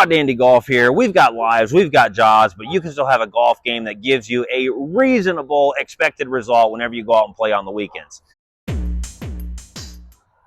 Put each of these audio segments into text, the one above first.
Scott Dandy Golf here. We've got lives, we've got jobs, but you can still have a golf game that gives you a reasonable expected result whenever you go out and play on the weekends.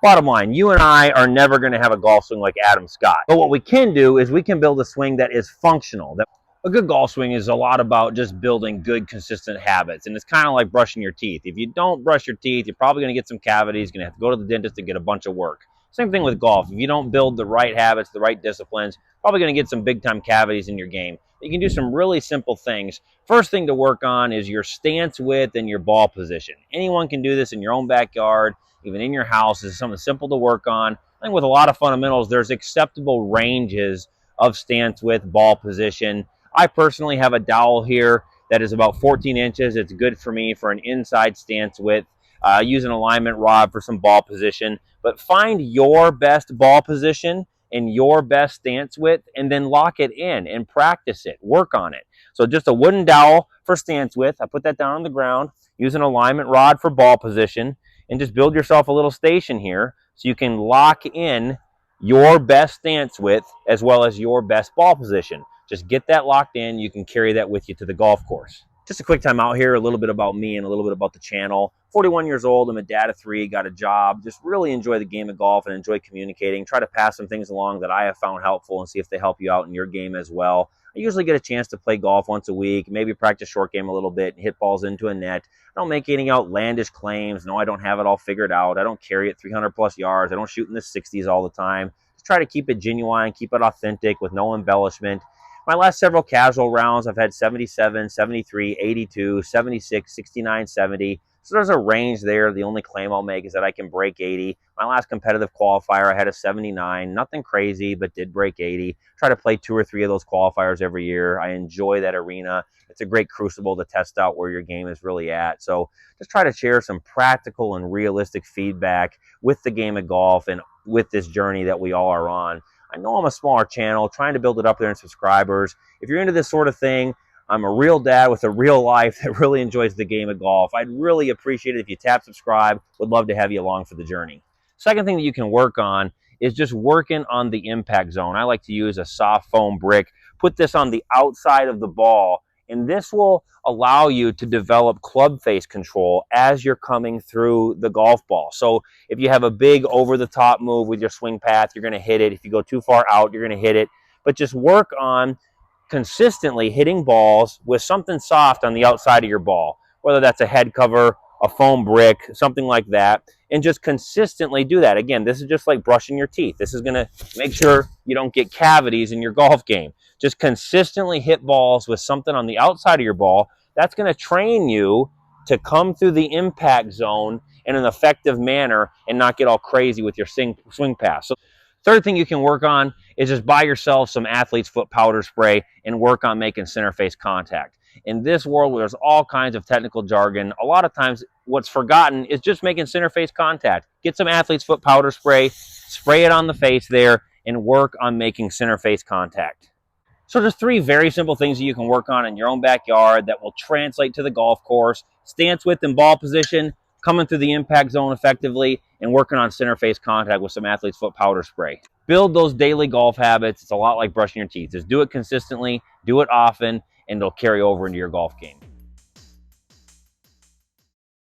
Bottom line, you and I are never going to have a golf swing like Adam Scott. But what we can do is we can build a swing that is functional. A good golf swing is a lot about just building good, consistent habits. And it's kind of like brushing your teeth. If you don't brush your teeth, you're probably going to get some cavities. You're going to have to go to the dentist and get a bunch of work. Same thing with golf. If you don't build the right habits, the right disciplines, probably going to get some big-time cavities in your game. You can do some really simple things. First thing to work on is your stance width and your ball position. Anyone can do this in your own backyard, even in your house. This is something simple to work on. I think with a lot of fundamentals, there's acceptable ranges of stance width, ball position. I personally have a dowel here that is about 14 inches. It's good for me for an inside stance width. Use an alignment rod for some ball position, but find your best ball position and your best stance width and then lock it in and practice it, work on it. So just a wooden dowel for stance width. I put that down on the ground, use an alignment rod for ball position, and just build yourself a little station here so you can lock in your best stance width as well as your best ball position. Just get that locked in. You can carry that with you to the golf course. Just a quick time out here, a little bit about me and a little bit about the channel. 41 years old, I'm a dad of 3, got a job, just really enjoy the game of golf and enjoy communicating. Try to pass some things along that I have found helpful and see if they help you out in your game as well. I usually get a chance to play golf once a week, maybe practice short game a little bit and hit balls into a net. I don't make any outlandish claims. No, I don't have it all figured out. I don't carry it 300 plus yards. I don't shoot in the 60s all the time. Just try to keep it genuine, keep it authentic with no embellishment. My last several casual rounds, I've had 77, 73, 82, 76, 69, 70. So there's a range there. The only claim I'll make is that I can break 80. My last competitive qualifier, I had a 79. Nothing crazy, but did break 80. Try to play 2 or 3 of those qualifiers every year. I enjoy that arena. It's a great crucible to test out where your game is really at. So just try to share some practical and realistic feedback with the game of golf and with this journey that we all are on. I know I'm a smaller channel, trying to build it up there in subscribers. If you're into this sort of thing, I'm a real dad with a real life that really enjoys the game of golf. I'd really appreciate it if you tap subscribe. Would love to have you along for the journey. Second thing that you can work on is just working on the impact zone. I like to use a soft foam brick. Put this on the outside of the ball, and this will allow you to develop club face control as you're coming through the golf ball. So if you have a big over-the-top move with your swing path, you're going to hit it. If you go too far out, you're going to hit it. But just work on consistently hitting balls with something soft on the outside of your ball, whether that's a head cover, a foam brick, something like that, and just consistently do that. Again, this is just like brushing your teeth. This is going to make sure you don't get cavities in your golf game. Just consistently hit balls with something on the outside of your ball. That's going to train you to come through the impact zone in an effective manner and not get all crazy with your swing pass. So third thing you can work on is just buy yourself some athlete's foot powder spray and work on making center face contact. In this world where there's all kinds of technical jargon, a lot of times what's forgotten is just making center face contact. Get some athlete's foot powder spray it on the face there, and work on making center face contact. So there's 3 very simple things that you can work on in your own backyard that will translate to the golf course: stance width and ball position, coming through the impact zone effectively, and working on center face contact with some athlete's foot powder spray. Build those daily golf habits. It's a lot like brushing your teeth. Just do it consistently, do it often, and it'll carry over into your golf game.